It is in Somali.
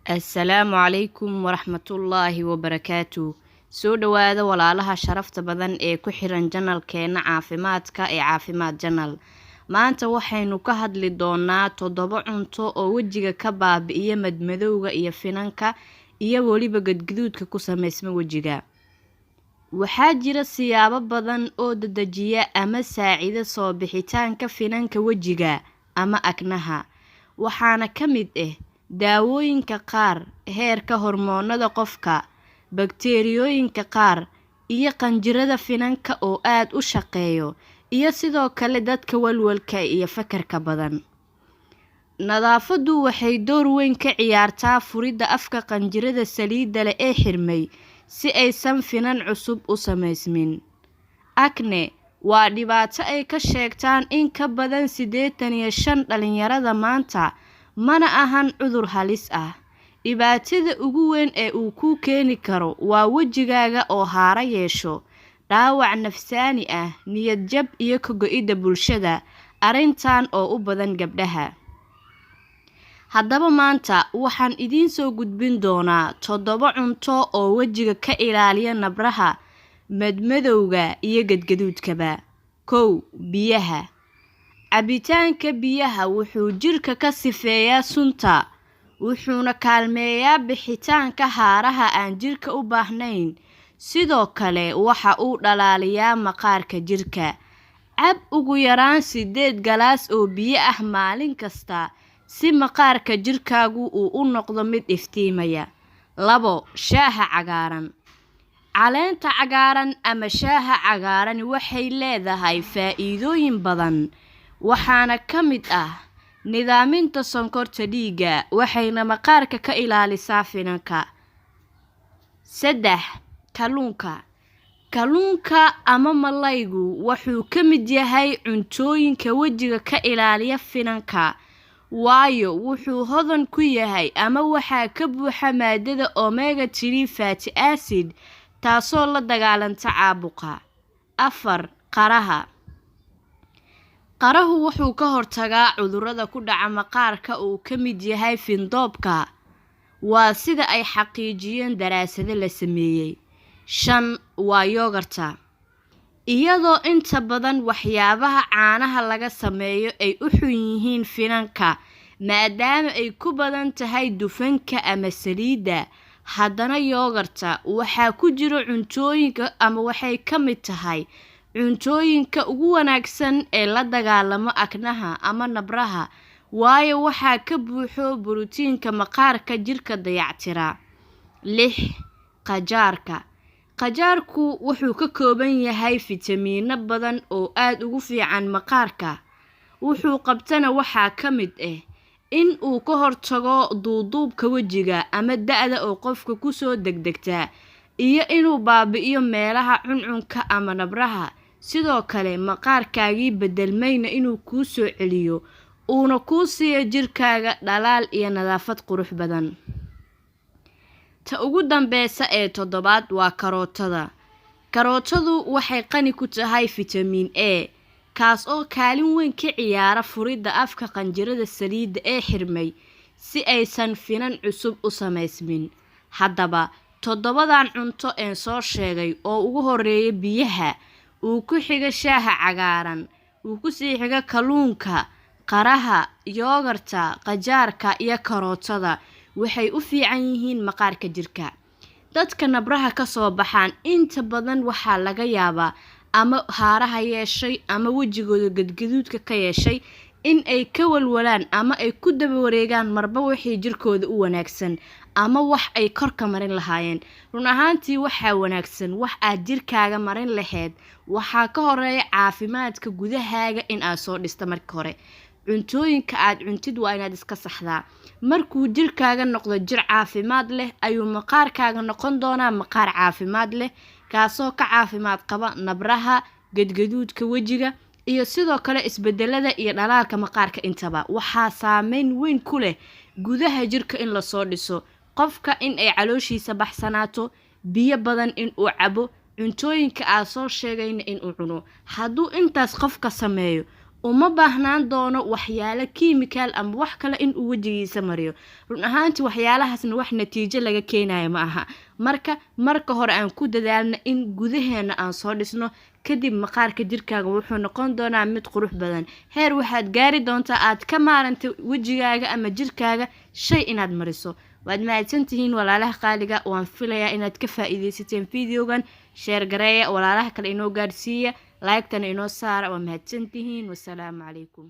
Assalaamu calaykum waraxmatullaahi wabarakaatuh. Soo dhawaada walaalaha sharafta badan ee ku xiran janalkeena caafimaadka ee Caafimaad Janal. Maanta waxaynu ka hadli doonaa 7 cunto oo wajiga ka baabi'iya madmadowga iyo finanka iyo waliba gadgaduudka ku samaysma wajiga. Waxaa jira siyaabo badan oo dedejiya ama saacida soo bixitaanka finanka wajiga ama aknaha. Waxaana ka mid ah daawooyinka qaar, heerka hormoonada qofka, bakteeriyooyinka qaar, iyo qanjirada finanka oo aad u shaqeeyo, iyo sidoo kale dadka walwalka iyo fakarka badan. Nadaafadu waxay door weyn ka ciyaartaa furidda afka qanjirada saliidda leh ee xirmay si aysan finan cusub u samaysmin. Acne waa dhibaato ay ka sheegtaan in ka badan 85 dhalinyarada maanta, mana ahan cudur halis ah. Dhibaatada ugu weyn ee uu ku keeni karo waa wajigaaga oo haara yeesho, dhaawac nafsaani ah, niyad jab iyo ka go'ida bulshada, arrintan oo u badan gabdhaha. Haddaba maanta waxaan idiin soo gudbin doonaa 7 cunto oo wajiga ka ilaaliya nabraha, madmadowga iyo gadgaduudkaba. 1. Biyaha. Cabitaanka biyaha wuxuu jirka ka sifeeyaa sunta, wuxuuna kaalmeeyaa bixitaanka haaraha aan jirka u baahnayn. Sidoo kale waxa uu dhalaaliyaa maqaarka jirka. Cab ugu yaraan 8 galaas oo biyo ah maalin kasta si maqaarka jirkaagu uu u noqdo mid iftiimaya. 2. Shaaha cagaaran. Caleenta cagaaran ama shaaha cagaaran waxay leedahay faa'iidooyin badan. Waxaana ka mid ah nidaaminta sonkorta dhiigga, waxayna maqaarka ka ilaalisaa finanka. 3. Kalluunka. Kalluunka ama malaygu wuxuu ka mid yahay cuntooyinka wajiga ka ilaaliya finanka, waayo wuxuu hodan ku yahay ama waxaa ka buuxa maadada omega 3 fatty acid taasoo la dagaalanta caabuqa. 4. Qaraha. Qarahu wuxuu ka hortagaa cudurrada ku dhaca maqaarka oo ka mid yahay findoobka. Waa sida ay xaqiijiyeen daraasado la sameeyay. 5. Waa yogurta. Iyadoo inta badan waxyaabaha caanaha laga sameeyo ay u xun yihiin finanka maadaama ay ku badan tahay dufanka ama saliidda, haddana yogurta waxaa ku jira cuntooyinka ama waxay ka mid tahay cuntooyinka ugu wanaagsan ee la dagaalamo aknaha ama nabraha, waayo waxaa ka buuxo borotiinka maqaarka jirka dayactira. 6. Qajaarka. Qajaarku wuxuu ka kooban yahay fitamiino badan oo aad ugu fiican maqaarka. Wuxuu qabtana waxaa ka mid ah in uu ka hortago duuduubka wajiga ama da'da oo qofka ku soo degdegta, iyo inuu baabi'iyo meelaha cuncunka ama nabraha. Sidoo kale maqaarkaagii bedelmayna inuu kuu soo celiyo, uuna kuu siiyo jirkaaga dhalaal iyo nadaafad qurux badan. Ta ugu dambeysa ee 7 waa karootada. Karootadu waxay qani ku tahay fitamiin A, kaas oo kaalin weyn ka ciyaara furidda afka qanjirada saliidda ee xirmay si aysan finan cusub u samaysmin. Haddaba 7 cunto ee soo sheegay oo ugu horeeya biyaha, uu ku xiga shaaha cagaaran, uu ku sii xiga kalluunka, qaraha, yogurta, qajaarka iyo karootada waxay u fiican yihiin maqaarka jirka. Dadka nabraha ka soo baxaan inta badan waxaa laga yaabaa ama haaraha yeeshay ama wajigooda gadgaduudka ka yeeshay in ay ka walwalaan ama ay ku daba wareegaan marba wixii jirkooda u wanaagsan ama wax ay korka marin lahaayeen. Run ahaantii waxaa wanaagsan wax aad jirkaaga marin lahayd. Waxaa ka horeeya caafimaadka gudahaaga in aad soo dhista marka hore. Cuntooyinka aad cuntid waa inaad iska saxdaa. Markuu jirkaaga noqdo jir caafimaad leh ayuu maqaarkaaga noqon doonaa maqaar caafimaad leh, kaasoo ka caafimaad qaba nabraha, gadgaduudka wajiga iyo sidoo kale isbedelada iyo dhalaalka maqaarka intaba. Waxaa saameyn weyn ku leh gudaha jirka in la soo dhiso, qofka in ay calooshiisa baxsanaato, biyo badan in uu cabo, cuntooyinka aad soo sheegayna in uu cuno. Hadduu intaas qofka sameeyo uma baahnaan doono waxyaalo kiimikaal ama wax kale in uu wajigiisa mariyo. run ahaantii waxyaalahaasna wax natiijo laga keenayo ma aha. marka hore aan ku dadaalno in gudaheena aan soo dhisno, kadib maqaarka jirkaaga wuxuu noqon doonaa mid qurux badan. heer waxaad gaari doontaa aad ka maaranta wajigaaga ama jirkaaga shay inaad mariso. waad mahadsantihiin walaalaha qaaliga, waan filayaa inaad ka faa'iideysateen videogan. share gareeya, walaalaha kale inoo gaarsiiya, like-tana inoo saara. waa mahadsantihiin. wassalaamu calaykum.